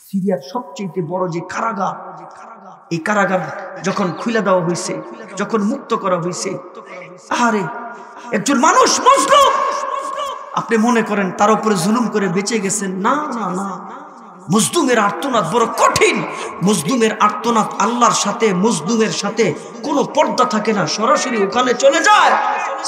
সিরিয়ার সবচেয়ে বড় যে কারাগার, এই কারাগার যখন খুলে দেওয়া হয়েছে, যখন মুক্ত করা হয়েছে, আরে একজন মানুষ মজলুম, আপনি মনে করেন তার উপরে জুলুম করে বেঁচে গেছেন? না না না, মজলুমের আর্তনাদ বড় কঠিন। মজলুমের আর্তনাদ আল্লাহর সাথে, মজলুমের সাথে কোনো পর্দা থাকে না, সরাসরি ওখানে চলে যায়।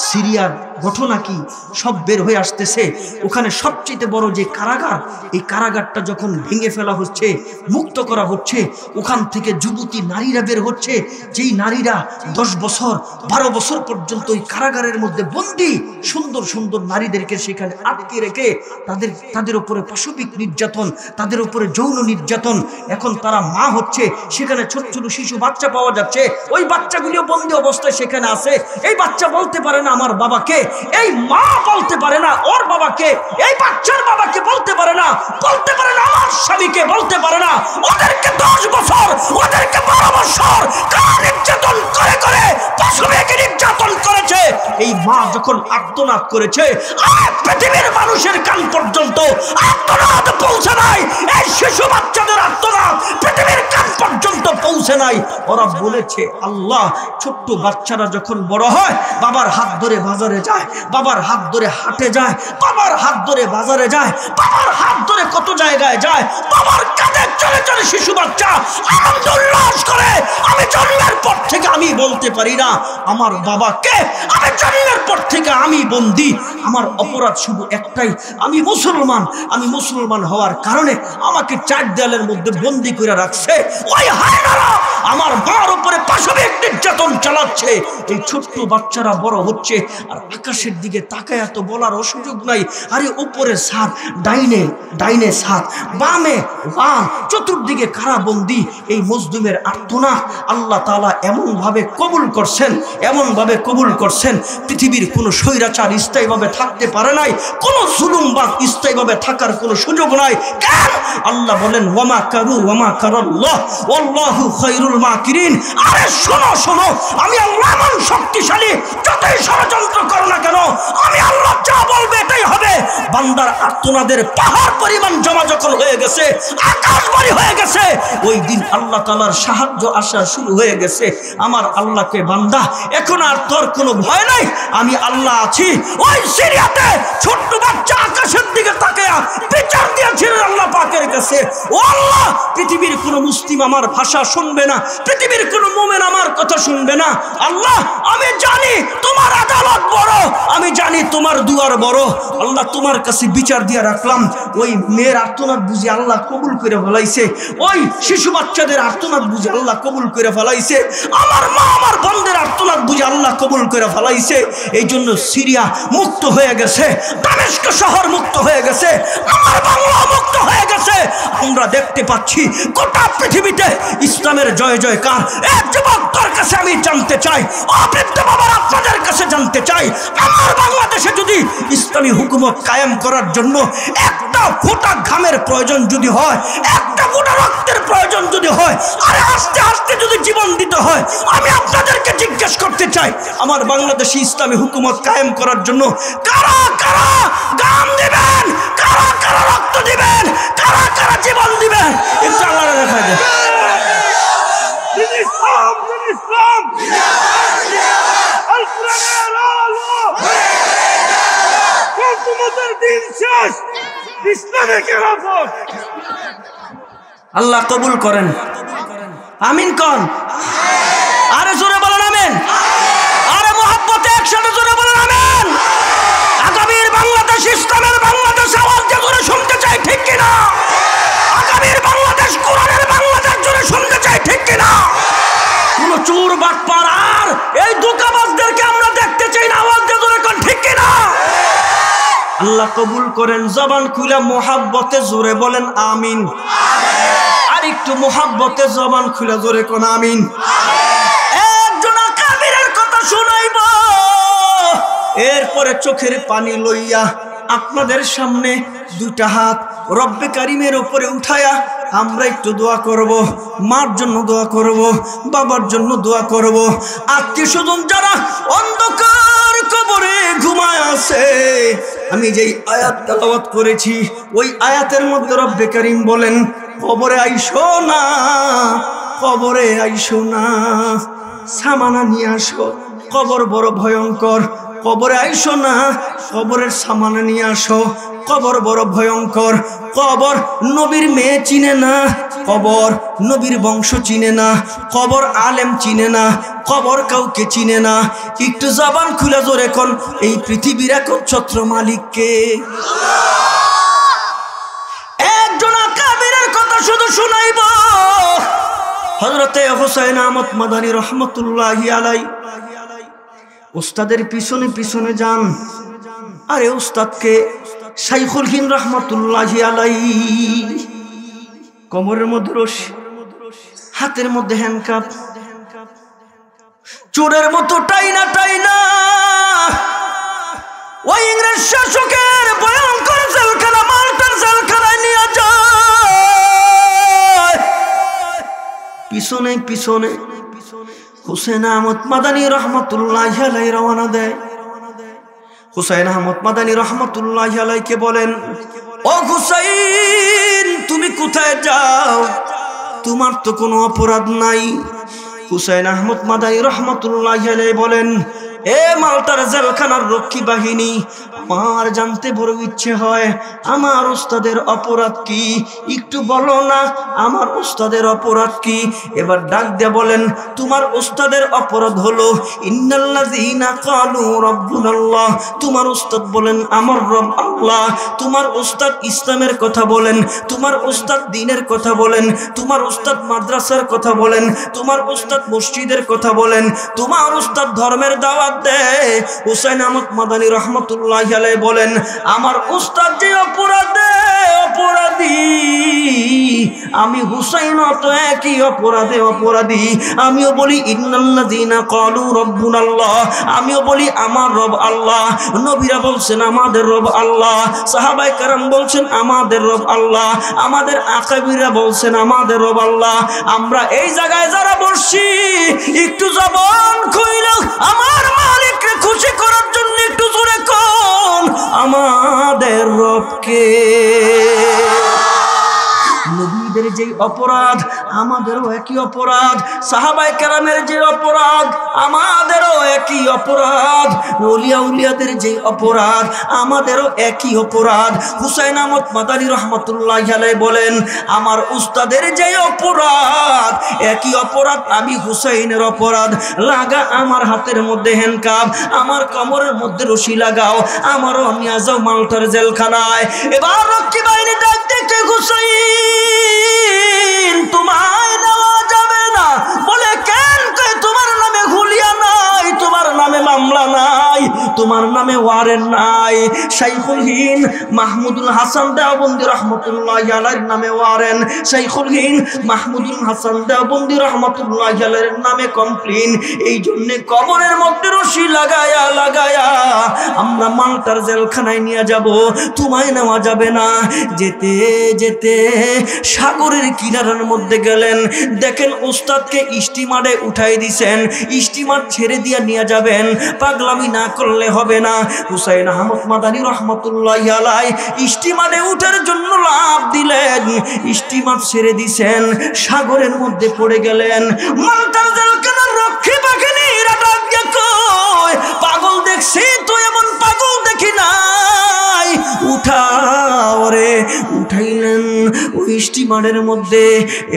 সিরিয়ার ঘটনা কি সব বের হয়ে আসতেছে। ওখানে সবচেয়ে বড় যে কারাগার, এই কারাগারটা যখন ভেঙে ফেলা হচ্ছে, মুক্ত করা হচ্ছে, ওখান থেকে যুবতী নারীরা বের হচ্ছে, যেই নারীরা 10 বছর 12 বছর পর্যন্ত ওই কারাগারের মধ্যে বন্দী, সুন্দর সুন্দর নারীদেরকে সেখানে আটকে রেখে তাদের উপরে পাশবিক নির্যাতন, তাদের উপরে যৌন নির্যাতন। এখন তারা মা হচ্ছে, সেখানে ছোট ছোট শিশু বাচ্চা পাওয়া যাচ্ছে, ওই বাচ্চাগুলিও বন্দী অবস্থায় সেখানে আছে। এই বাচ্চা বলতে পারে না আমার বাবাকে, এই মা বলতে পারে না ওর বাবাকে, এই বাচ্চার বাবাকে বলতে পারে না আমার স্বামীকে বলতে পারে না। ওদেরকে 10 বছর, ওদেরকে 12 বছর নির্যাতন করে করে পাশবিক নির্যাতন করেছে। এই মা যখন আর্তনাদ করেছে, পৃথিবীর মানুষের কান পর্যন্ত আর্তনাদ পৌঁছে নাই, এই শিশু বাচ্চাদের আর্তনাদ পৃথিবীর কান পর্যন্ত পৌঁছে নাই। ওরা বলেছে আল্লাহ, ছোট্ট বাচ্চারা যখন বড় হয়, বাবার হাত ধরে বাজারে যায়, বাবার হাত ধরে হাটে যায়, বাবার হাত ধরে বাজারে যায়, বাবার হাত ধরে কত জায়গায় যায়, বাবার কাঁধে চলে চলে শিশু বাচ্চা আনন্দ উল্লাস করে। আমি জন্মের পর থেকে আমি বলতে পারি না আমার বাবাকে, আমি জন্মের পর থেকে আমি বন্দী। আমার অপরাধ শুধু একটাই, আমি মুসলমান। আমি মুসলমান হওয়ার কারণে আমাকে 4 দেয়ালের মধ্যে বন্দী করে রাখছে। ওই হায়নারা আমার মার উপরে পাশবিক নির্যাতন চালাচ্ছে। এই ছোট্ট বাচ্চারা বড় হচ্ছে, আর আকাশের দিকে তাকায় তো বলার সুযোগ নাই। আরে উপরে ছাদ, ডাইনে ডাইনে ছাদ, বামে বাম, চতুর্দিকে কারাবন্দি। এই মজলুমের আর্তনাদ আল্লাহ তাআলা এমন ভাবে কবুল করছেন, এমন ভাবে কবুল করছেন, পৃথিবীর কোনো স্বৈরাচার স্থায়ীভাবে থাকতে পারে নাই, কোনো জুলুমবাজ স্থায়ীভাবে থাকার কোনো সুযোগ নাই। কেন? আল্লাহ বলেন ওয়ামা কারু ওয়ামা কারাল্লাহ ওয়াল্লাহু খায়রুল মাকিরিন। আরে শোনো শোনো, আমি আল্লাহ এমন শক্তিশালী, যতই ষড়যন্ত্র করো না কেন, আমি আল্লাহ যা বলবে এটাই হবে। বান্দার আর্তনাদের পাহাড় পরিমাণ জমা যখন হয়ে গেছে, আকাশবাড়ি হয়ে গেছে, ওই দিন আল্লাহ তাআলার সাহায্য আসা শুরু হয়ে গেছে। আমার আল্লাহকে বান্দা, এখন আর তোর কোনো ভয় নাই, আমি আল্লাহ আছি। ওই সিরিয়াতে ছোট্ট বাচ্চা আকাশের দিকে তাকিয়ে বিচার দিয়েছিলেন আল্লাহ পাকের কাছে, ও আল্লাহ, পৃথিবীর কোনো মুসলিম আমার ভাষা শুনবে না, পৃথিবীর কোনো মুমিন আমার কথা শুনবে না। আল্লাহ, আমি জানি তোমার আদালত বড়, আমি জানি তোমার দুয়ার বড়। আল্লাহ, তোমার কাছে বিচার দিয়ে রাখলাম। ওই মেয়ের আর্তনাদ বুঝি আল্লাহ কবুল করে ফেলাইছে, ওই শিশু বাচ্চাদের আর্তনাদ বুঝি আল্লাহ কবুল করে ফেলাইছে, আমার মা আমার বোনদের আর্তনাদ বুঝি আল্লাহ কবুল করে ফেলাইছে। এই জন্য সিরিয়া মুক্ত হয়ে গেছে, দামেস্ক শহর মুক্ত হয়ে গেছে, আমার বাংলা মুক্ত হয়ে গেছে। আমরা দেখতে পাচ্ছি গোটা পৃথিবীতে ইসলামের জয় জয়কার। এক যুবক, তোর কাছে আমি জানতে চাই, অবৃদ্ধ বাবার আপনাদের কাছে জানতে চাই, আমার বাংলাদেশে যদি ইসলামী হুকুমত কায়েম করার জন্য একটা ফোঁটা ঘামের প্রয়োজন যদি হয়, একটা ফোঁটা রক্তের প্রয়োজন যদি হয়, আরে আস্তে আস্তে যদি জীবন দিতে হয়, আমি আপনাদেরকে জিজ্ঞেস করতে চাই, আমার বাংলাদেশে ইসলামী হুকুমত কায়েম করার জন্য কারা কারা গাম দিবেন, কারা কারা রক্ত দিবেন, কারা কারা জীবন দিবেন? একটু আল্লাহ দেখা যায়। আল্লাহ কবুল করেন, আমিন কন। আরে জোরে বলেন আমিন, আরে মোহাব্বতে একসাথে জোরে বলেন আমিন। আগামীর বাংলাদেশ ইসলামের বাংলাদেশ আওয়াজ দিয়ে জোরে শুনতে চাই, ঠিক কিনা? আগামীর বাংলাদেশ কোরআনের বাংলাদেশ জোরে শুনতে চাই, ঠিক কিনা? কোন চোর বাটপার আর এই ধোঁকাবাজদেরকে আমরা দেখতে চাই না, আওয়াজ দিয়ে জোরে কোন, ঠিক কিনা? আল্লাহ কবুল করেন। জবান খুলে মোহাব্বতে জোরে বলেন আমিন। আর একটু মোহাব্বতে জবান খুলে জোরে কোন আমিন। একজন কাবিরের কথা শুনাইব, এরপরে চোখের পানি লইয়া আপনাদের সামনে 2টা হাত রব্বে কারিমের উপরে উঠায়া আমরা একটু দোয়া করব। মার জন্য দোয়া করব, বাবার জন্য দোয়া করব, আত্মীয় স্বজন যারা অন্ধকার কবরে ঘুমায় আছে। আমি যেই আয়াত তেলাওয়াত করেছি, ওই আয়াতের মধ্যে রব্বে কারিম বলেন কবরে আইসো না, কবরে আইসো না, সামানা নিয়ে আসো, কবর বড় ভয়ঙ্কর, কবরে আইসো না, কবরের সামানা নিয়ে আসো, কবর বড় ভয়ঙ্কর। কবর নবীর মেয়ে চিনে না, কবর নবীর বংশ চিনে না, কবর আলেম চিনে না, কবর কাউকে চিনে না। একটু জবান খুলে জোরে কোন, এই পৃথিবীর একচ্ছত্র মালিককে। একজন আকাবিরের কথা শুধু শুনাইব, হযরতে হুসাইন আহমদ মাদানী রহমতুল্লাহি আলাইহি। উস্তাদের পিছনে পিছনে যান। আরে উস্তাদকে শাইখুল হিন্দ রহমতুল্লাহি আলাইহি, কোমরের মধ্যে রশি, হাতের মধ্যে হ্যান্ডকাপ, চোরের মতো টাইনা টাইনা ওই ইংরেজ শাসকের ভয়ঙ্কর জেলখানা, মাল্টার জেলখানায় নিয়ে যায়। পিছনে পিছনে হুসাইন আহমদ মাদানী রহমতুল্লাহি আলাইহি রওনা দেয়। হুসাইন আহমদ মাদানী রহমতুল্লাহি আলাইহিকে বলেন, ও হুসাইন তুমি কোথায় যাও? তোমার তো কোনো অপরাধ নাই। হুসাইন আহমদ মাদানী রহমতুল্লাহি আলাইহি বলেন, এ মাল্টার জেলখানার রক্ষী বাহিনী, আমার জানতে বড় ইচ্ছে হয় আমার উস্তাদের অপরাধ কি, একটু বলো না আমার উস্তাদের অপরাধ কি। এবার ডাক দিয়ে বলেন, তোমার উস্তাদের অপরাধ হলো ইন্নাল্লাযীনা ক্বালু রাব্বুনাল্লাহ, তোমার উস্তাদ বলেন আমার রব আল্লাহ। তোমার উস্তাদ ইসলামের কথা বলেন, তোমার উস্তাদ দ্বীনের কথা বলেন, তোমার উস্তাদ মাদ্রাসার কথা বলেন, তোমার উস্তাদ মসজিদের কথা বলেন, তোমার উস্তাদ ধর্মের দাওয়াত দেয়। হুসাইন আহমদ মাদানী রহমতুল্লাহি আলাইহি বলেন, আমার উস্তাদ যে অপরাধী, আমি হুসাইন তো একই অপরাধী। আমিও বলি ইন্নাল্লাযীনা ক্বালু রাব্বুনাল্লাহ, আমিও বলি আমার রব আল্লাহ। নবীরা বলছেন আমাদের রব আল্লাহ, সাহাবায়ে কেরাম বলছেন আমাদের রব আল্লাহ, আমাদের আকাবিরা বলছেন আমাদের রব আল্লাহ। আমরা এই জায়গায় যারা বসছি, একটু জবান খুইলা আমার মালিককে খুশি করার জন্য একটু জোরে কোন, আমাদের রবকে। নবীদের যে অপরাধ আমাদেরও একই অপরাধ, সাহাবায়ে কেরামের যে অপরাধ আমাদেরও একই অপরাধ, ওলিয়া উলিয়াদের যে অপরাধ আমাদেরও একই অপরাধ। হুসাইন আহমদ মাদানী রহমতুল্লাহি আলাইহি বলেন, আমার উস্তাদের যে অপরাধ একই অপরাধ, আমি হুসাইনের অপরাধ। লাগা আমার হাতের মধ্যে হ্যান্ডকাপ, আমার কোমরের মধ্যে রশি লাগাও, আমারও নিয়ে যাও মাল্টার জেলখানায়। এবার রক্ষী বাহিনী ডাক দেখে, হুসাইন তোমায় দেওয়া যাবে না। বলে কেন? তোমার নামে হুলিয়া নাই, তোমার নামে মামলা নাই, তোমার নামে ওয়ারেন্ট নাই। শাইখুল হিন্দ মাহমুদুল হাসান দেওবন্দি রহমতুল্লাহি আলাইহির নামে ওয়ারেন্ট, শাইখুল হিন্দ মাহমুদুল হাসান দেওবন্দি রহমতুল্লাহি আলাইহির নামে কমপ্লেইন। এই জন্য কবরের মধ্যে রশি লাগায়া আমরা মাল্টার জেলখানায় নিয়ে যাব, তোমায় নেওয়া যাবে না। যেতে যেতে সাগরের কিনারার মধ্যে গেলেন, দেখেন উস্তাদকে স্টিমারে উঠাই দিছেন, স্টিমার ছেড়ে দিয়ে নিয়ে যাবেন, পাগলামি না করলে হবে না। হুসাইন আহমদ মাদানী রহমতুল্লাহি আলাইহি স্টিমারে উঠার জন্য লাফ দিলেন, স্টিমার ছেড়ে দিছেন, সাগরের মধ্যে পড়ে গেলেন। মাল্টার জেলখানার রক্ষী বাহিনীরা ডাক দিয়ে কয়, পাগল দেখছি তো, এমন পাগল দেখি নাই, উঠাও রে। উঠাইলেন ওই স্টিমারের মধ্যে।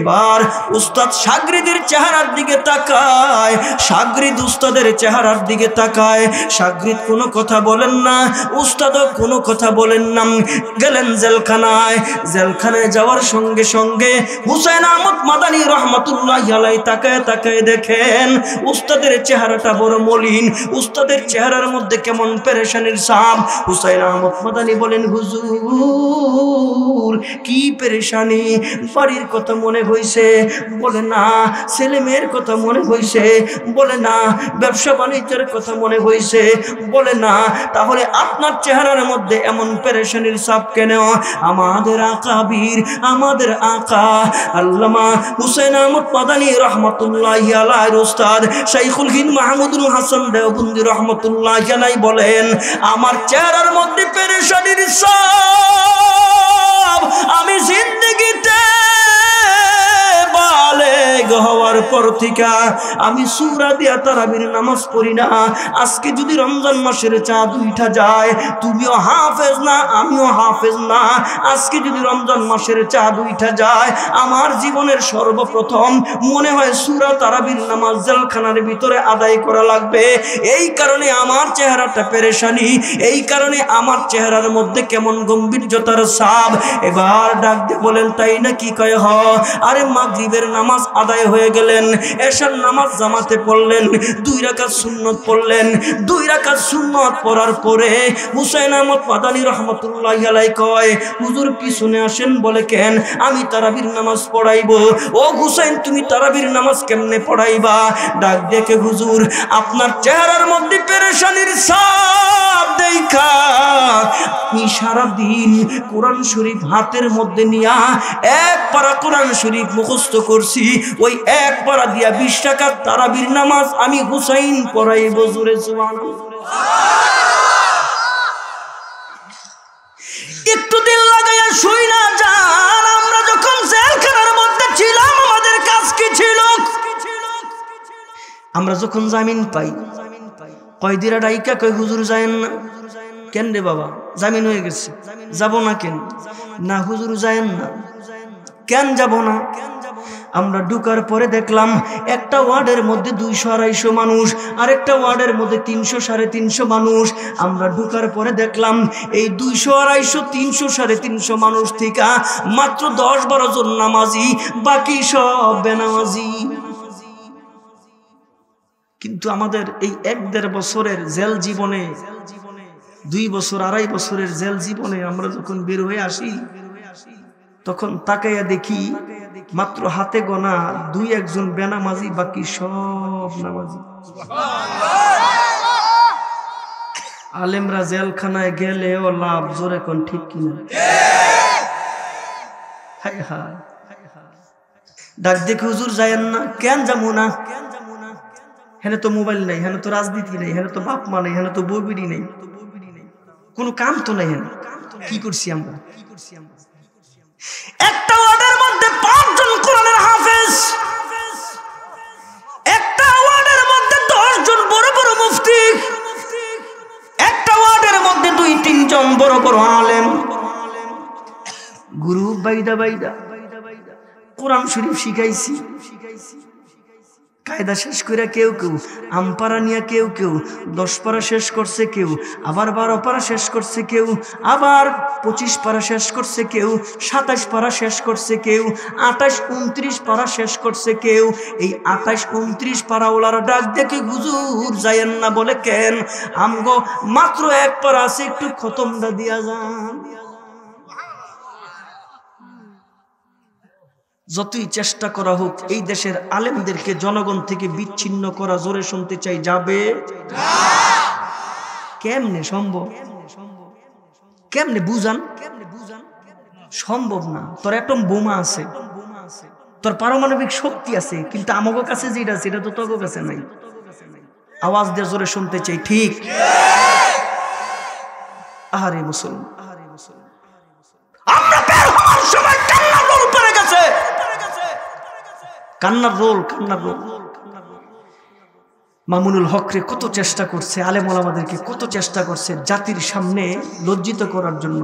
এবার উস্তাদ সাগরিদের চেহারার দিকে তাকায়, সাগরিদ উস্তাদের চেহারার দিকে তাকায়। সাগরিদ কোনো কথা বলেন না, উস্তাদও কোনো কথা বলেন না। গেলেন জেলখানায়। জেলখানায় যাওয়ার সঙ্গে সঙ্গে হুসাইন আহমদ মাদানী রহমতুল্লাহি আলাইহি তাকায় তাকায় দেখেন উস্তাদের চেহারাটা বড় মলিন, উস্তাদের চেহারার মধ্যে কেমন পেরেশানির ছাপ। হুসাইন আহমদ মাদানী বলেন, হুজুর কি পেরেশানি? বাড়ির কথা মনে হইছে? বলে না। ছেলে মেয়ের কথা মনে হইছে? বলে না। ব্যবসা বাণিজ্যের কথা মনে হইছে? বলে না। তাহলে আপনার চেহারার মধ্যে এমন পেরেশানির ছাপ কেন? আমাদের আকাবির, আমাদের আকা আল্লামা হুসাইন আহমদ মাদানী রহমতুল্লাহি আলাইহির উস্তাদ শাইখুল হিন্দ মাহমুদুল হাসান দেওবন্দি রহমতুল্লাহি আলাইহি বলেন, আমার চেহারার মধ্যে পেরেশানির ছাপ আমি জিন্দেগিতে পর থেকে আমি সূরা দিয়া তারাবির নামাজ পড়ি না। আজকে যদি রমজান মাসের চাঁদ উঠা যায়, তুমিও হাফেজ না, আমিও হাফেজ না, আজকে যদি রমজান মাসের চাঁদ উঠা যায়, আমার জীবনের সর্বপ্রথম মনে হয় সূরা তারাবির নামাজ জেলখানার ভিতরে আদায় করা লাগবে। এই কারণে আমার চেহারাটা পেরেশানি, এই কারণে আমার চেহারার মধ্যে কেমন গম্ভীর্যতার ছাপ। এবার ডাক দিয়ে বলেন, তাই না কি কয়? হ। আরে মাগরিবের নামাজ আদায় হয়ে গেলেন, এশার নামাজ জামাতে পড়লেন, 2 রাকাত সুন্নত পড়লেন। 2 রাকাত সুন্নত পড়ার পরে হুসাইন আহমদ মাদানী রহমাতুল্লাহি আলাইহি কয়, হুজুর পিছনে আসেন। বলে কেন? আমি তারাবির নামাজ পড়াইবো। ও হুসাইন, তুমি তারাবির নামাজ কেমনে পড়াইবা? ডাক দেখে, হুজুর আপনার চেহারার মধ্যে পেরেশানির ছাপ দেখা আমি সারাদিন কোরআন শরীফ হাতের মধ্যে নিয়া 1 পারা কোরআন শরীফ মুখস্থ করছি। ওই 1 পারা দিয়া 20 রাকাত তারাবির নামাজ আমি হুসাইন পড়াইবো। জোরে সুবহানাল্লাহ। একটু দিন লাগাইয়া শুই না যান, আমরা যখন জেলখানার মধ্যে ছিলাম আমাদের কাজ কি ছিল? আমরা যখন জামিন পাই, কয়দিরা ডাইকা কয়, হুজুর যায়েন না। কেন রে বাবা, জামিন হয়ে গেছে, যাব না কেন? না হুজুর যায়েন না। কেন যাব না? আমরা ঢুকার পরে দেখলাম একটা ওয়ার্ডের মধ্যে 200-250 মানুষ, আর একটা ওয়ার্ডের মধ্যে 300-350 মানুষ। আমরা ঢুকার পরে দেখলাম এই 200-250-300-350 মানুষ থেকে মাত্র 10-12 জন নামাজি, বাকি সব বেনামাজি। কিন্তু আমাদের এই 1-1.5 বছরের জেল জীবনে, 2 বছর 2.5 বছরের জেল জীবনে আমরা যখন বের হয়ে আসি, তখন তাকাইয়া দেখি মাত্র হাতে গোনা 2-1 জন বেনামাজি, বাকি সব নামাজি। আলেমরা জেলখানায় গেলেও লাভ, জোরে কোন ঠিক কিনা? হায় হায়। ডাক দেখে, হুজুর যায়েন না। কেন যাবো না? হেনে তো মোবাইল নাই, হেনে তো রাজনীতি নেই, হেনে তো বাপ মা নেই, হেনে তো বউ বিড়ি নেই, কোনো কাম তো নাই। হেনে কি করছি আমরা? একটা ওয়ার্ডের মধ্যে 5 জন কোরআনের হাফেজ, একটা ওয়ার্ডের মধ্যে 10 জন বড় বড় মুফতি, একটা ওয়ার্ডের মধ্যে 2-3 জন বড় বড় আলেম। গুরু বাইদা বাইদা কোরআন শরীফ শিখাইছি। কায়দা শেষ করে কেউ কেউ আমপারা নিয়ে, কেউ কেউ 10 পারা শেষ করছে, কেউ আবার 12 পারা শেষ করছে, কেউ আবার 25 পারা শেষ করছে, কেউ 27 পারা শেষ করছে, কেউ 28-29 পারা শেষ করছে, কেউ এই 28-29 পারা ওলার ডাক দেখে, হুজুর যায়েন না। বলে কেন? আমগো মাত্র 1 পারা আছে, একটু খতমটা দিয়া যান। যতই চেষ্টা করা হোক এই দেশের আলেমদেরকে জনগণ থেকে বিচ্ছিন্ন করা, জোরে শুনতে চাই, যাবে? কেমনে সম্ভব? কেমনে বুঝান? সম্ভব না। তোর অ্যাটম বোমা আছে, তোর পারমাণবিক শক্তি আছে, কিন্তু আমাগো কাছে যেটা সেটা তো তোর কাছে নাই। আওয়াজ দিয়ে জোরে শুনতে চাই, ঠিক? আহারে মুসলমান, আমরা বের হওয়ার সময় কান্নার রোল পড়ে গেছে, কান্নার রোল। মামুনুল হক রে কত চেষ্টা করছে, আলেম ওলামাদেরকে কত চেষ্টা করছে জাতির সামনে লজ্জিত করার জন্য।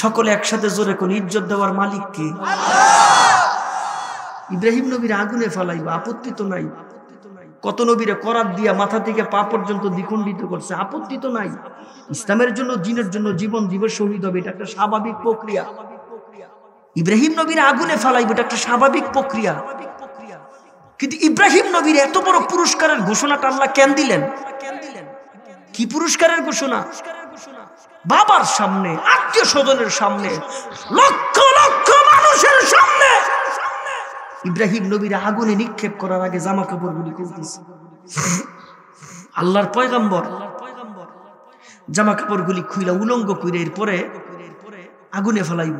সকলে একসাথে জোরে কোন ইজ্জত দেওয়ার মালিক কে? ইব্রাহিম নবীর আগুনে ফেলাইবা, আপত্তি তো নাই। কত নবীরে করাত দিয়া মাথা থেকে পা পর্যন্ত দ্বিখণ্ডিত করছে, আপত্তি তো নাই। ইসলামের জন্য, দ্বীনের জন্য জীবন দিবে, শহীদ হবে, এটা একটা স্বাভাবিক প্রক্রিয়া। ইব্রাহিম নবীর আগুনে ফেলাইবে, এটা একটা স্বাভাবিক প্রক্রিয়া। কিন্তু ইব্রাহিম নবীর এত বড় পুরস্কারের ঘোষণাটা আল্লাহ কেন দিলেন? কি পুরস্কারের ঘোষণা? বাবার সামনে, আত্মীয় স্বজনের সামনে, লক্ষ লক্ষ মানুষের সামনে ইব্রাহিম নবীর আগুনে নিক্ষেপ করার আগে জামা কাপড়গুলি খুলতেছে। আল্লাহর পয়গম্বর জামা কাপড়গুলি খুইলা উলঙ্গ কইরা এরপরে আগুনে ফেলাইব।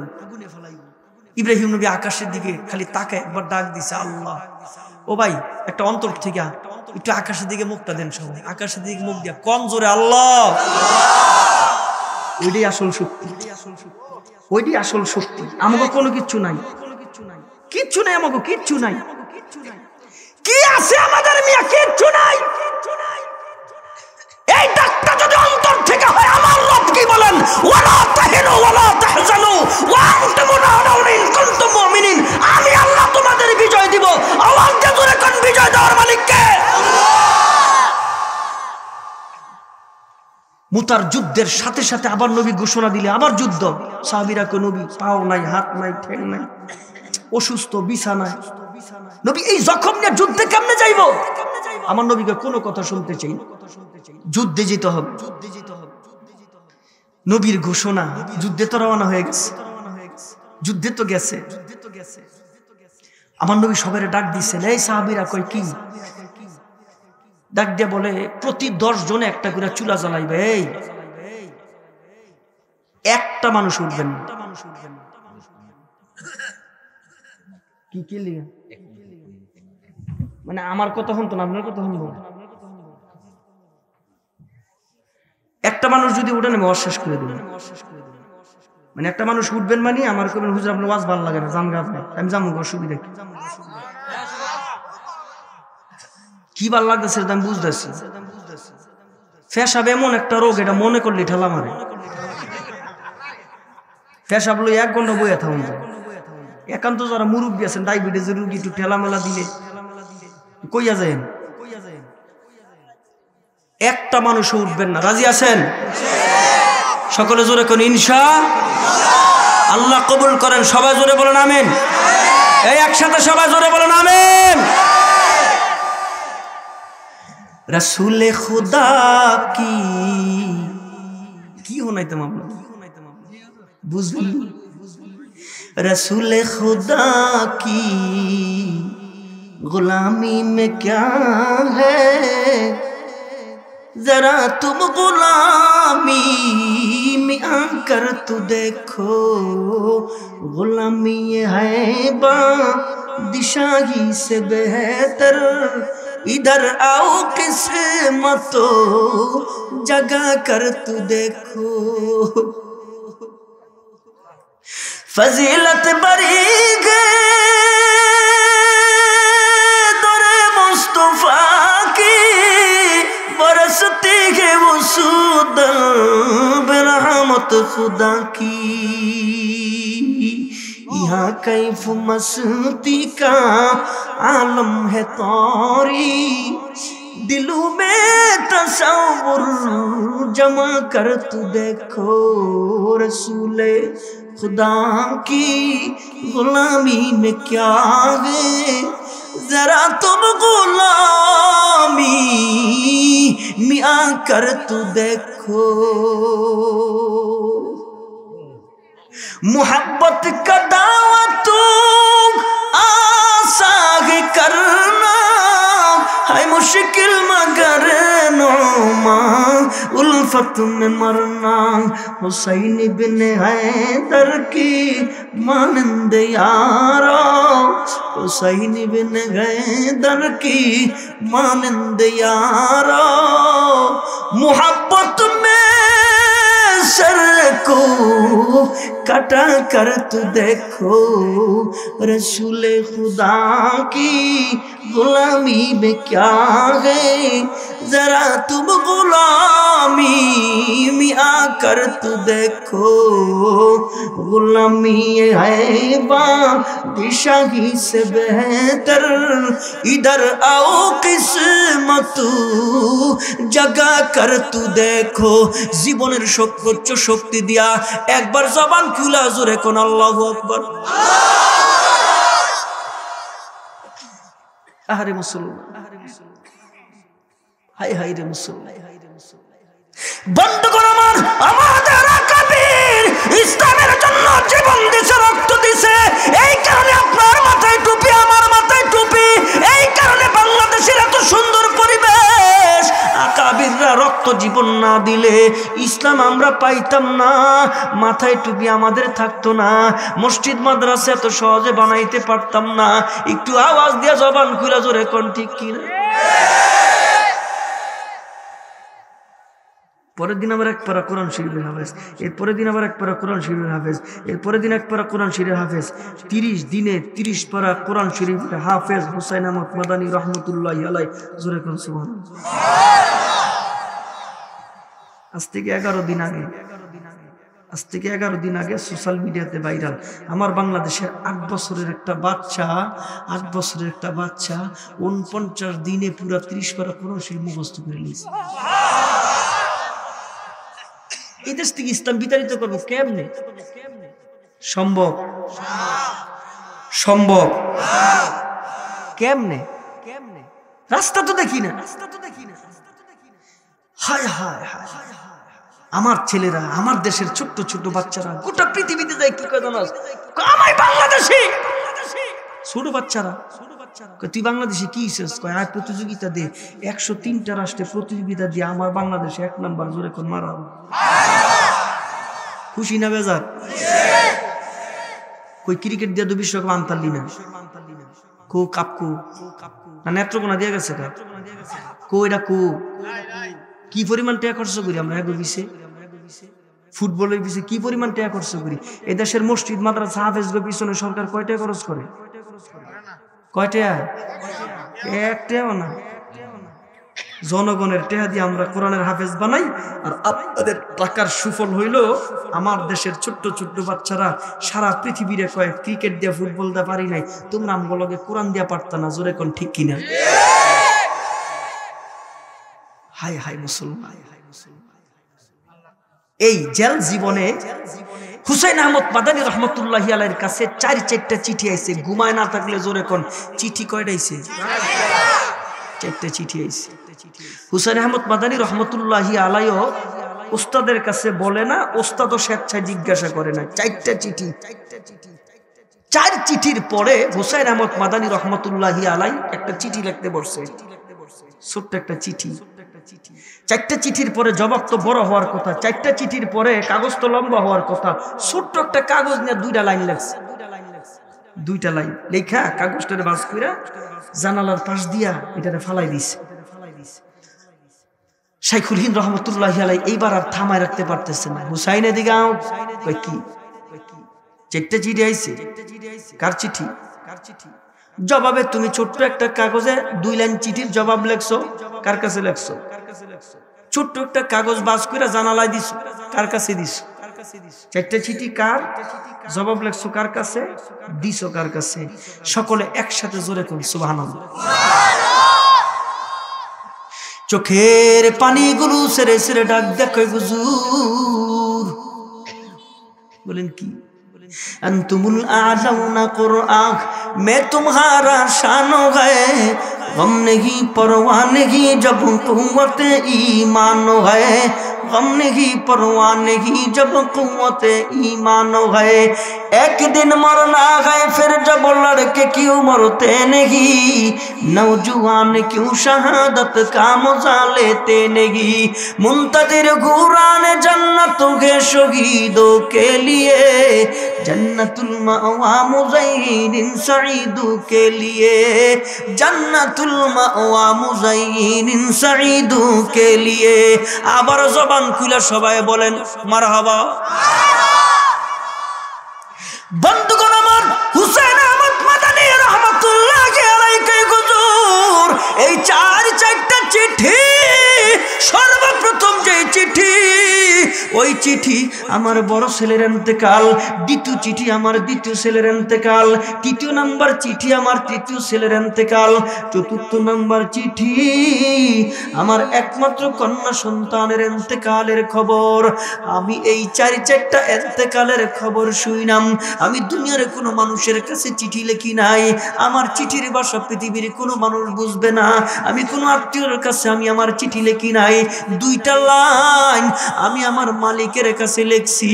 ইব্রাহিম নবী আকাশের দিকে খালি তাকায়, একবার ডাক দিছে, আল্লাহ ও ভাই একটা অন্তর থেকে একটু আকাশের দিকে মুখটা দেন। সবাই আকাশের দিকে মুখ দিয়া কম জোরে আল্লাহ। ওইটাই আসল শক্তি, ওইটাই আসল শক্তি। আমাকে কোনো কিচ্ছু নাই, কিচ্ছু নাই, আমাকে কিচ্ছু নাই। কি আছে আমাদের মিয়া? কিচ্ছু নাই। এই ডাকটা যদি অন্তর থেকে হয়, আমার রব কি বলেন? ওয়ালা তাহিনু ওয়ালা তাহজানু ওয়া আনতুম আ'লাউনা ইন কুনতুম মুমিনিন। আমি আল্লাহ তোমাদের বিজয় দিব। আওয়াজ দিয়ে জোরে কোন বিজয় দেওয়ার মালিক কে? মুতার যুদ্ধের সাথে সাথে আবার নবী ঘোষণা দিলে আবার যুদ্ধ। সাহাবীরা কো নবী পাও নাই, হাত নাই, ঠ্যাং নাই, অসুস্থ, বিছানায়। নবী এই জখম নিয়ে যুদ্ধে কেমনে যাইব? আমার নবীকে কোনো কথা শুনতে চাই না, যুদ্ধে যেতে হবে। নবীর ঘোষণা, যুদ্ধে তো রওনা হয়ে গেছে, যুদ্ধে তো গেছে। আমার নবী সবাই ডাক দিচ্ছেন, এই সাহাবীরা কই কি? ডাক দিয়ে বলে প্রতি 10 জনে একটা করে চুলা জ্বালাইবে, এই একটা মানুষ উঠবেন না। কি কি লিগা? মানে আমার কথা শুনতো না, আপনার কথা শুনবো। একটা মানুষ যদি উঠেন আমি অশেষ করে দেব। মানে একটা মানুষ উঠবেন মানে আমার কবেন হুজুর আপনার ওয়াজ ভালো লাগে না, জানগা আপনি, আমি যাবো, অসুবিধা কি? কি ভালো লাগতেছে আমি বুঝতেছি। পেশাব এমন একটা রোগ, এটা মনে করলে ঠেলা মারে। পেশাব লই 1 ঘন্টা বইয়া থাকুন। একান্ত যারা মুরব্বী আছেন, ডায়াবেটিসের রোগী, একটু ঠেলা মেলা দিলে কইয়া যায়। একটা মানুষ উঠবেন না, রাজি আছেন? সকলে জোরে কোন ইনশাআল্লাহ। আল্লাহ কবুল করেন, সবাই জোরে বলেন আমিন। এই একসাথে সবাই জোরে বলেন আমিন। রসুলে খুদা কি হোনাইতাম আপনার বুঝবেন? रसूल खुदा की गुलामी में क्या है, जरा तुम गुलामी में आकर तू देखो, गुलामी ये है बादशाही से बेहतर, इधर आओ किस्मतो जगा कर तू देखो। फजीलत बरी दरे मुस्तफा की बरसती है वो सूद बरहमत खुदा की, यहाँ कैफ मस्ती का आलम है तौरी, दिलों में तसव्वुर जमा कर तू देखो, रसूले खुदा की गुलामी में क्या है, जरा तुम गुलामी में आकर तू देखो। मोहब्बत का दावा तू आसाग करना है मुश्किल मगर नौमा उल्फत में मरना, हुसैन बिन हैदर की मानंद यारो, हुसैन बिन हैदर की मानंद यारो, मोहब्बत में सर को कटा कर तू देखो, रसूल खुदा की गुलामी में क्या है, जरा तुम गुलामी में आकर तू देखो, गुलामी है बादशाही से बेहतर, इधर आओ किस्मत जगा कर तू देखो। জীবনের সর্বোচ্চ শক্তি দিয়া একবার জবান খুলা জোরে কোন আল্লাহু আকবার। আহারে মুসলমান, হাই হাই রে মুসলমান। বন্ধুগণ আমার, আমাদের আকাবির ইসলামের জন্য জীবন দিয়েছে, রক্ত দিয়েছে। এই কারণে আপনার মাথায় টুপি, আমার মাথায় টুপি। এই কারণে বাংলাদেশের এত সুন্দর পরিবেশ। আকাবিররা রক্ত জীবন না দিলে ইসলাম আমরা পাইতাম না, মাথায় টুপি আমাদের থাকতো না, মসজিদ মাদ্রাসা এত সহজে বানাইতে পারতাম না। একটু আওয়াজ দিয়ে জবান খুলে জোরে কোন ঠিক কিনা? পরের দিন আবার এক পারা কোরআন শরীফের হাফেজ, এরপরের দিন আবার এক পারা কোরআন শরীফের হাফেজ, এরপরের দিন এক পারা কোরআন শরীফের হাফেজ। 30 দিনে 30 পারা কোরআন শরীফের হাফেজ হুসাইন আহমদ মাদানী রহমতুল্লাহি আলাইহি। জোরে কোন সুবহানাল্লাহ। আজ থেকে 11 দিন আগে সোশ্যাল মিডিয়াতে ভাইরাল, আমার বাংলাদেশের 8 বছরের একটা বাচ্চা 49 দিনে পুরা 30 পারা কোরআন শরীফ মুখস্থ করে নিয়েছে। এই দেশ থেকে ইসলাম বিতাড়িত করবো কেমনে? সম্ভব? কেমনে? রাস্তা তো দেখি না। হায় হায় হায়, আমার ছেলেরা, আমার দেশের ছোট্ট ছোট্ট বাচ্চারা গোটা পৃথিবীতে যায় কি কথা না, আমি বাংলাদেশি। ছোট বাচ্চারা, তুই বাংলাদেশে কি কয় আর প্রতিযোগিতা দে, 103টা রাষ্ট্রে প্রতিযোগিতা দিয়ে আমার বাংলাদেশে 1 নাম্বার। জোরে কোন মারা। খুশি না বেজার? কই ক্রিকেট দিয়ে তো বিশ্বকাপ আনতালি না, কো কাপকু না নেত্রকোনা দিয়ে গেছে কা কো, এটা কো কি পরিমাণ টাকা খরচ করি আমরা এগো পিছে, ফুটবলের পিছে কি পরিমাণ টাকা খরচ করি। এদেশের মসজিদ মাদ্রাসা হাফেজগো পিছনে সরকার কয় টাকা খরচ করে? কয় টাকা? 1 টাকাও না। জনগণের টাকা দিয়ে আমরা কোরআনের হাফেজ বানাই, আর আপনাদের টাকার সুফল হইল আমার দেশের ছোট্ট ছোট্ট বাচ্চারা সারা পৃথিবীরে কয় ক্রিকেট দিয়ে ফুটবল দিয়ে পারি নাই, তোমরা আমগুলোকে কোরআন দিয়ে পারতা না। জোরে কোন ঠিক কিনা? হায় হায় মুসলমান। এই জেল জীবনে হুসাইন আহমদ মাদানী রহমতুল্লাহি আলাইহির কাছে 4টা চিঠি আইছে। ঘুমায় না থাকলে জোরে কোন চিঠি কয়টা আইছে? 4টা চিঠি আইছে। হুসাইন আহমদ মাদানী রহমতুল্লাহি আলাইহিও ওস্তাদের কাছে বলে না, ওস্তাদও স্বেচ্ছায় জিজ্ঞাসা করে না। 4টা চিঠি। 4 চিঠির পরে হুসাইন আহমদ মাদানী রহমতুল্লাহি আলাইহি একটা চিঠি লিখতে বসছে, ছোট্ট একটা চিঠি। 4টা চিঠির পরে জবাব তো বড় হওয়ার কথা, 4টা চিঠির পরে কাগজ তো লম্বা হওয়ার কথা। ছোট্ট একটা কাগজ নিয়ে 2টা লাইন লেখছে। 2টা লাইন লেখা কাগজটারে বাজ কইরা জানালার পাশ দিয়া এটারে ফালাই দিছে। শাইখুল হিন্দ রহমতুল্লাহি আলাইহি এইবার আর থামায় রাখতে পারতেছে না। হুসাইন এদিকে আও, কই কি? 4টা চিঠি আইছে। কার চিঠি? জবাবে তুমি ছোট্ট একটা কাগজে 2 লাইন চিঠির জবাব লেখছো। কার কাছে লেখছো? ছোট্ট একটা কাগজ বাজ কইরা জানালায় দিছো। কার কাছে দিছো? 4টা চিঠি কার? জবাব লেখছো কার কাছে? দিছো কার কাছে? সকলে একসাথে জোরে কোন সুবহানাল্লাহ। চোখের পানিগুলো সেরে সেরে ডাক দেখো হুজুর। বলেন কি? अंतुमुल आज़ौना कुरआन में तुम्हारा शानो है, गम नहीं परवाह नहीं जब कुव्वत ईमान है, गम नहीं परवाह नहीं जब कुव्वत ईमान है। एक दिन मरना है फिर जब लड़के क्यों मरते नहीं, नौजवान क्यों शहादत का मजा लेते नहीं। मुंतज़िर घूरान जन्नत के शहीदों के लिए, जन्नतुल मावा मुज़य्यिन सईदों के लिए, जन्नतुल मावा मुज़य्यिन सईदों के लिए। আবার জবান খুলে সবাই বলেন মারহাবা। বন্ধুগণ আমার, হুসাইন আহমদ মাদানী রহমতুল্লাহি আলাইহি হুজুর এই 4টা চিঠি, সর্বপ্রথম যে চিঠি, ওই চিঠি আমার বড় ছেলের ইন্তেকাল, দ্বিতীয় চিঠি আমার দ্বিতীয় ছেলের ইন্তেকাল, তৃতীয় নাম্বার চিঠি আমার তৃতীয় ছেলের ইন্তেকাল, চতুর্থ নাম্বার চিঠি আমার একমাত্র কন্যা সন্তানের ইন্তেকালের খবর। আমি এই 4টা ইন্তেকালের খবর শুনলাম। আমি দুনিয়ার কোনো মানুষের কাছে চিঠি লিখি নাই, আমার চিঠির ভাষা পৃথিবীর কোনো মানুষ বুঝবে না। আমি কোনো আত্মীয়ের কাছে আমি আমার চিঠি লিখি নাই। 2টা লাইন আমি আমার মালিকের কাছে লেখছি।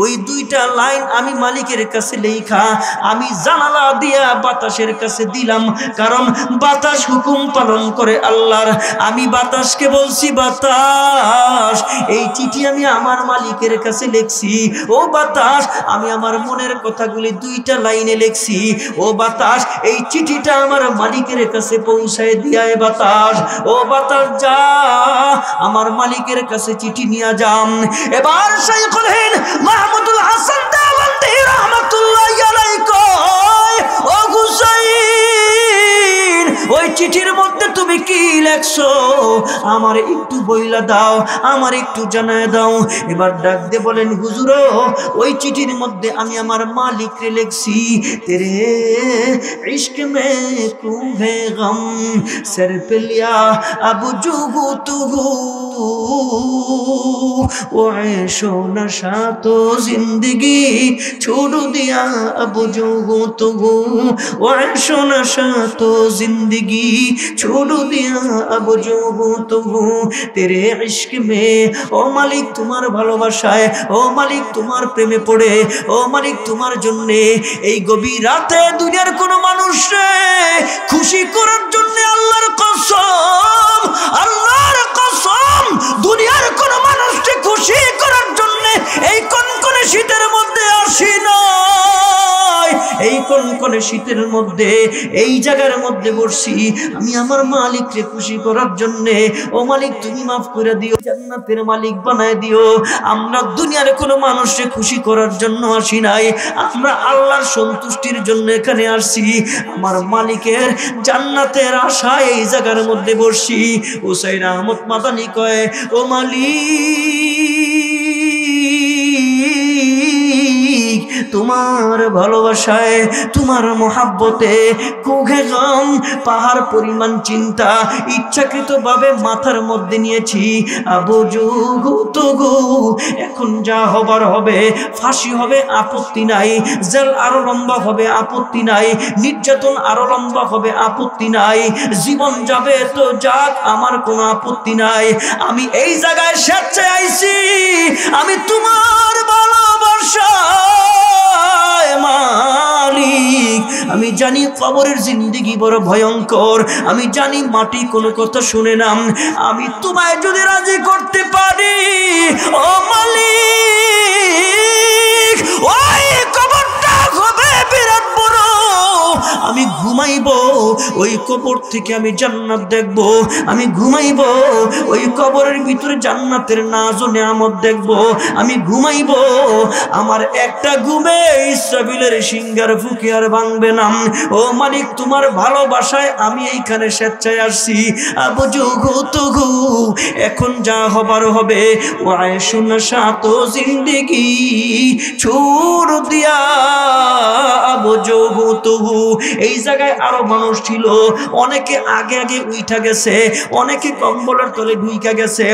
ওই দুইটা লাইন আমি মালিকের কাছে লেখা আমি জানালা দিয়া বাতাসের কাছে দিলাম, কারণ বাতাস হুকুম পালন করে আল্লাহর। আমি বাতাসকে বলছি, বাতাস এই চিঠি আমি আমার মালিকের কাছে লেখছি। ও বাতাস, আমি আমার মনের কথাগুলি দুইটা লাইনে লেখছি। ও বাতাস, এই চিঠিটা আমার মালিকের কাছে পৌঁছায় দিয়ায় বাতাস। ও বাতাস, যা আমার মালিকের কাছে চিঠি নিয়ে যাম। এবার শাইখুল হিন্দ মাহমুদুল হাসান দেওবন্দি রাহমাতুল্লাহি আলাইহি কয়, ও হুসাইন, ওই চিঠির মধ্যে তুমি কি লেখছো আমার একটু বইলা দাও, আমার একটু জানায় দাও। এবার ডাক দিয়ে বলেন, হুজুর, ওই চিঠির মধ্যে আমি আমার মালিককে লিখছি, তেরে ইশক মে কুহে গম সর পে লিয়া আব জুগু তুগু ও ऐशो नशा तो जिंदगी छोड़ दिया अब जोगो तुगो ओ ऐशो नशा तो जिंदगी छोड़ दिया अब जोगो तुगो तेरे इश्क में। ओ मालिक, तुम्हार ভালোবাসায়, ও মালিক তোমার প্রেমে পড়ে, ও মালিক তোমার জন্য এই গভীর রাতে দুনিয়ার কোন মানুষে খুশি করার জন্য আল্লাহর কসম, আল্লাহর কসম, দুনিয়ার কোন মানুষকে খুশি করার জন্য এই কনকনে শীতের মধ্যে আসি নাই। এই কনকনে শীতের মধ্যে এই জায়গার মধ্যে বসছি আমি আমার মালিককে খুশি করার জন্য। ও মালিক, তুমি মাফ করে দিও, জান্নাতের মালিক বানায় দিও। আমরা দুনিয়ার কোন মানুষকে খুশি করার জন্য আসি নাই, আমরা আল্লাহর সন্তুষ্টির জন্য এখানে আসছি। আমার মালিকের জান্নাতের আশায় এই জায়গার মধ্যে বসছি। হুসাইন আহমদ মাদানী কয়, ও মালিক, তোমার ভালোবাসায়, তোমার মোহাব্বতে কুঘে গম পাহাড় পরিমাণ চিন্তা ইচ্ছাকৃতভাবে মাথার মধ্যে নিয়েছি। আবু যুগু তুগু, এখন যা হবার হবে, ফাঁসি হবে আপত্তি নাই, জেল আরো লম্বা হবে আপত্তি নাই, নির্যাতন আরো লম্বা হবে আপত্তি নাই, জীবন যাবে তো যাক, আমার কোনো আপত্তি নাই। আমি এই জায়গায় স্বেচ্ছায় আইছি, আমি তোমার ভালোবাসায় মালিক। আমি জানি কবরের জিন্দেগি বড় ভয়ঙ্কর, আমি জানি মাটি কোনো কথা শুনে না। আমি তোমায় যদি রাজি করতে পারি, ও মালিক, ওই কবরটা হবে বিরাট বড়। আমি ঘুমাইবো ওই কবর থেকে আমি জান্নাত দেখব, আমি ঘুমাইবো ওই কবরের ভিতরে জান্নাতের নাজ ও নিয়ামত দেখব, আমি ঘুমাইবো আমার একটা ঘুমে ইসরাফিলের সিংহার ফুঁকি আর ভাঙবে না। ও মালিক, তোমার ভালোবাসায় আমি এইখানে স্বেচ্ছায় আসছি। আবু যুগু তুগু, এখন যা হবার হবে, ও আয়েশো নশা তো জিন্দেগি ছোড় দিয়া আবু যুগু তুগু। এই জায়গায় আরো মানুষ ছিল, অনেকে আগে আগে উঠা গেছে, অনেকে কম্বলের তলে ঢুইকা গেছে।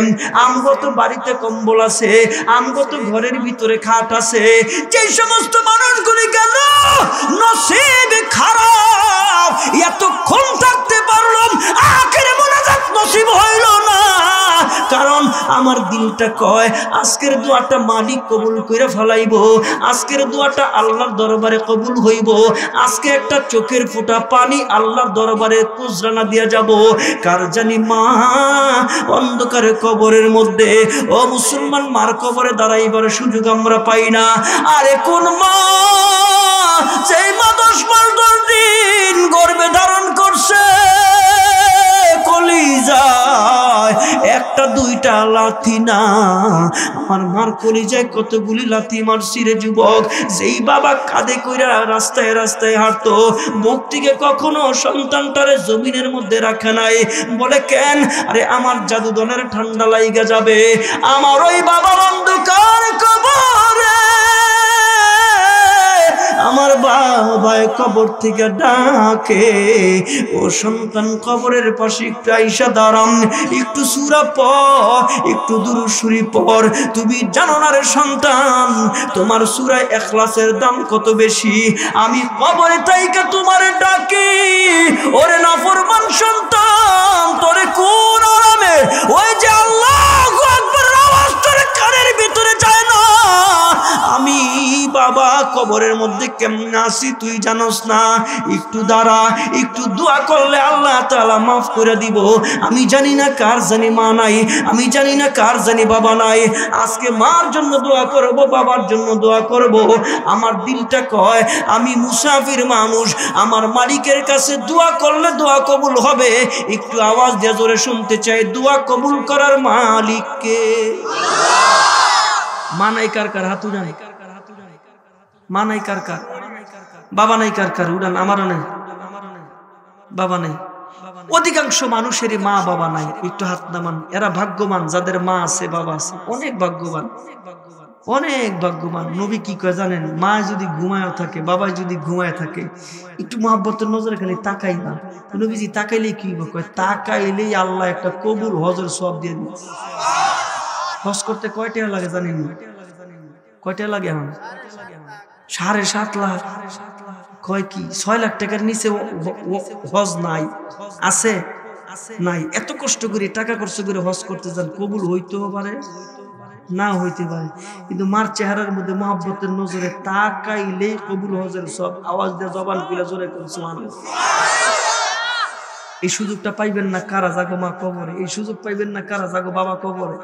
আমগত বাড়িতে কম্বল আছে, আমগত ঘরের ভিতরে খাট আছে। যে সমস্ত মানুষগুলি গেল নসিব খারাপ, এতক্ষণ থাকতে পারলাম, আখেরে মোনাজাত নসিব হইল না। কারণ আমার দিলটা কয় আজকের দোয়াটা মালিক কবুল করে ফেলাইব, আজকের দোয়াটা আল্লাহর দরবারে কবুল হইব, আজকে একটা চোখের ফোঁটা পানি আল্লাহর দরবারে কুজরানা দিয়া যাব। কার জানি মা অন্ধকারে কবরের মধ্যে, ও মুসলমান, মার কবরে দাঁড়াইবার সুযোগ আমরা পাই না। আরে কোন মা, সেই মা 10 মাস 10 দিন গর্ভে ধারণ করছে, কলিজায় একটা দুইটা লাথি না, আমার মার কলিজায় কতগুলি লাথি মারছি রে যুবক। যেই বাবা কাঁধে কইরা রাস্তায় রাস্তায় হাঁটতো, বুক থেকে কখনো সন্তানটারে জমিনের মধ্যে রাখে নাই। বলে কেন? আরে আমার জাদুদনের ঠান্ডা লাইগা যাবে, আমার ওই বাবা অন্ধকার কবরে, আমার বাবায় কবর থেকে ডাকে, ও সন্তান কবরের পাশে একটু আইসা দাঁড়ান, একটু সূরা পড়, একটু দুরূদ শরীফ পড়। তুমি জানো না রে সন্তান, তোমার সূরা ইখলাসের দাম কত বেশি। আমি কবরে তাইকা তোমারে ডাকি, ওরে নাফরমান সন্তান, তোরে কোন আরামে ওই যে আল্লাহু আকবার আওয়াজ তোর কানের ভিতরে কবরের মধ্যে কেমনে আছি তুই জানোস না, একটু দাঁড়া, একটু দোয়া করলে আল্লাহ তাআলা মাফ করে দিব। আমি জানি না কার জানি মা নাই, আমি জানি না কার জানি বাবা নাই। আজকে মার জন্য দোয়া করব, বাবার জন্য দোয়া করব। আমার দিলটা কয় আমি মুসাফির মানুষ, আমার মালিকের কাছে দোয়া করলে দোয়া কবুল হবে। একটু আওয়াজ দিয়ে জোরে শুনতে চাই, দোয়া কবুল করার মালিক কে? মা নাই কার কার হাত উড়ান, মা নাই কার কার, বাবা নাই কার কার উড়ান। আমারও নাই, বাবা নাই। অধিকাংশ মানুষেরই মা বাবা নাই, একটু হাত নামান। এরা ভাগ্যবান যাদের মা আছে বাবা আছে, অনেক ভাগ্যবান, অনেক ভাগ্যবান। নবী কি কয় জানেন? মা যদি ঘুমায় থাকে, বাবা যদি ঘুমায় থাকে, একটু মহব্বতের নজরে খালি তাকাই না। নবীজি তাকাইলে কি কয়? তাকাইলেই আল্লাহ একটা কবুল হজের সওয়াব দিয়ে দিবে। হজ করতে কয় টাকা লাগে জানেন? কয় টাকা লাগে? এখন 7.5 লাখ। কয় কি 6 লাখ টাকার নিচে হজ নাই? আছে? নাই। এত কষ্ট করে টাকা খরচ করে হজ করতে যান, কবুল হইতেও পারে না হইতে পারে, কিন্তু মার চেহারার মধ্যে মহব্বতের নজরে তাকাইলেই কবুল হজের সব। আওয়াজ দিয়ে জবান খুলে জোরে করে সুবহানাল্লাহ। এই সুযোগটা পাইবেন না কারা জাগো মা কবরে, এই সুযোগ পাইবেন না কারা জাগো বাবা কবরে,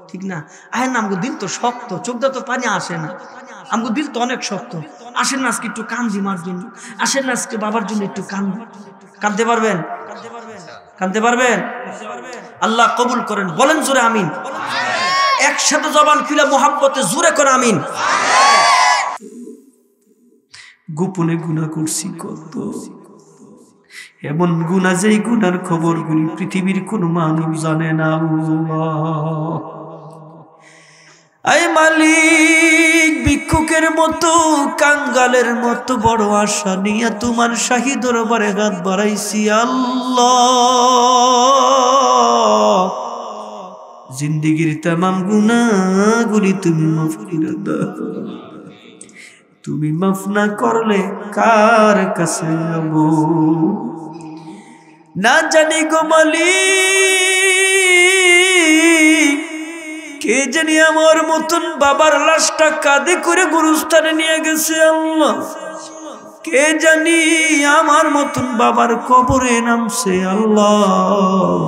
ঠিক না? আয় না, আমগো দিল তো শক্ত, চোখ দিয়ে তো পানি আসে না, আমগো দিল তো অনেক শক্ত। আসেন না আজকে একটু কান্দি মার জন্য, আসেন না আজকে বাবার জন্য একটু কাঁদতে পারবেন? কাঁদতে পারবেন? আল্লাহ কবুল করেন, বলেন জোরে আমিন। একসাথে জবান খুলে মোহাব্বতে জোরে করে আমিন। গোপনে গুনাহ করছি কত, এমন গুনাহ যেই গুনার খবরগুলি পৃথিবীর কোন মানুষ জানে না। আই মালিক, ভিক্ষুকের মতো কাঙ্গালের মতো বড় আশা নিয়ে তোমার শাহী দরবারে হাত বাড়াইছি আল্লাহ। জিন্দেগির তামাম গুনাহগুলি তুমি মাফ করে দাও। তুমি মাফ না করলে কার কাছে যাব? না জানি গো মালিক, কে জানি আমার মতন বাবার লাশটা কাঁধে করে গুরুস্থানে নিয়ে গেছে আল্লাহ। কে জানি আমার মতন বাবার কবরে নামছে আল্লাহ।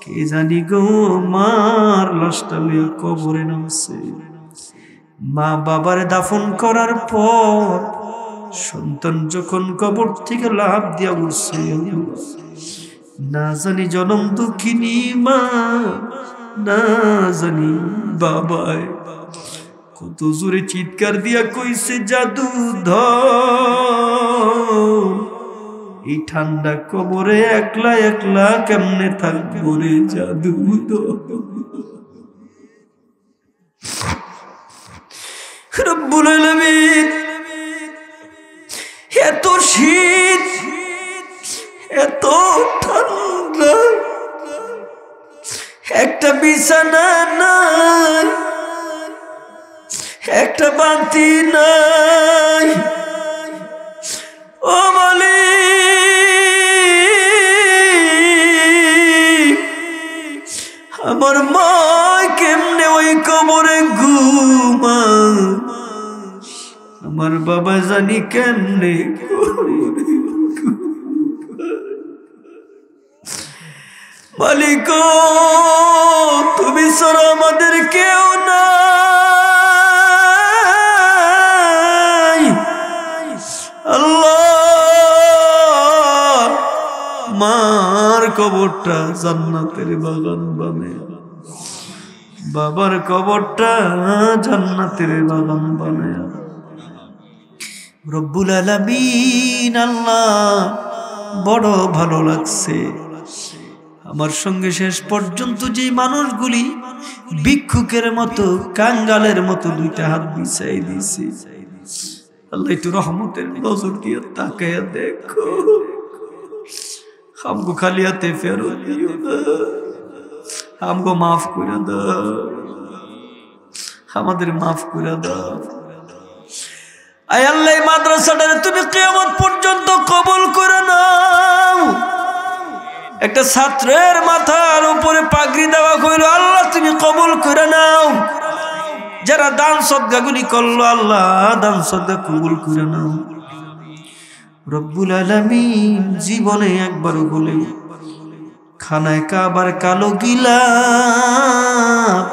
কে জানি গো মার লাশটা নিয়ে কবরে নামছে। মা বাবার দাফন করার পর সন্তান যখন কবর থেকে লাফ দিয়া উঠছে, না জানি জনম দুঃখিনী মা, না জানি বাবায় কত জোরে চিৎকার দিয়া কইছে জাদু ধর, এই ঠান্ডা কবরে একলা একলা কেমনে থাকবো রে জাদু ধর। রব্বুল আলামিন, এত শীত, এত ঠান্ডা, একটা বিছানা নাই, একটা বাতি নাই। ও মালিক, আমার মা কেমনে ওই কবরে ঘুমায়, আমার বাবা জানি কেমনে। মালিক তুমি ছাড়া আমাদের কেউ নাই আল্লাহ। মার কবরটা জান্নাতের বাগান বানায়, বাবার কবরটা জান্নাতের বাগান বানায়। রব্বুল আলামিন আল্লাহ, বড় ভালো লাগছে আমার সঙ্গে শেষ পর্যন্ত যে মানুষগুলি ভিক্ষুকের মতো কাঙ্গালের মতো দুইটা হাত বিছাই দিছে। আল্লাহ একটু রহমতের নজর দিয়ে তাকায়া দেখো, আমগো খালি হাতে ফেরত দিও না, আমগো মাফ করে দাও, আমাদের মাফ করে দাও। আয় আল্লাহ, মাদ্রাসাটা তুমি কিয়ামত পর্যন্ত কবুল করে নাও। একটা ছাত্রের মাথার উপরে পাগড়ি দেওয়া হইল, আল্লাহ তুমি কবুল করে নাও। যারা দান সদকাগুলি করলো আল্লাহ দান সদকা কবুল করে নাও রব্বুল আলামিন। জীবনে একবার বলে খানায় কাবার কালো গিলাপ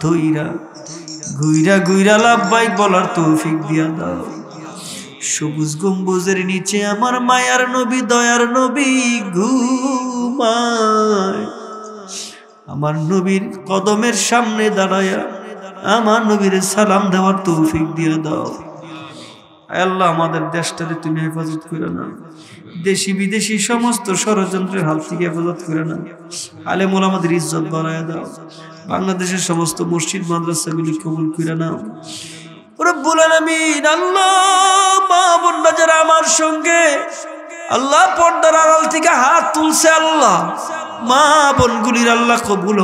ধইরা গুইরা গুইরা লাভবাইক বলার তৌফিক দিয়া দাও। সবুজ গম্বুজের নিচে আমার মায়ার নবী দয়ার নবী ঘুমায়, আমার নবীর কদমের সামনে দাঁড়ায়া আমার নবীর সালাম দেওয়ার তৌফিক দিয়া দাও। আল্লাহ আমাদের দেশটারে তুমি হেফাজত করে নাও, দেশি বিদেশি সমস্ত ষড়যন্ত্রের হাত থেকে হেফাজত করে নাও। আলেম ওলামাদের ইজ্জত বাড়ায় দাও, বাংলাদেশের সমস্ত মসজিদ মাদ্রাসাগুলি কবুল করে নাও রব্বুল আলামিন। আল্লাহ মা বোনরা যারা আমার সঙ্গে আল্লাহ পর্দার আড়াল থেকে হাত তুলছে আল্লাহ মা বোনগুলির আল্লাহ কবুল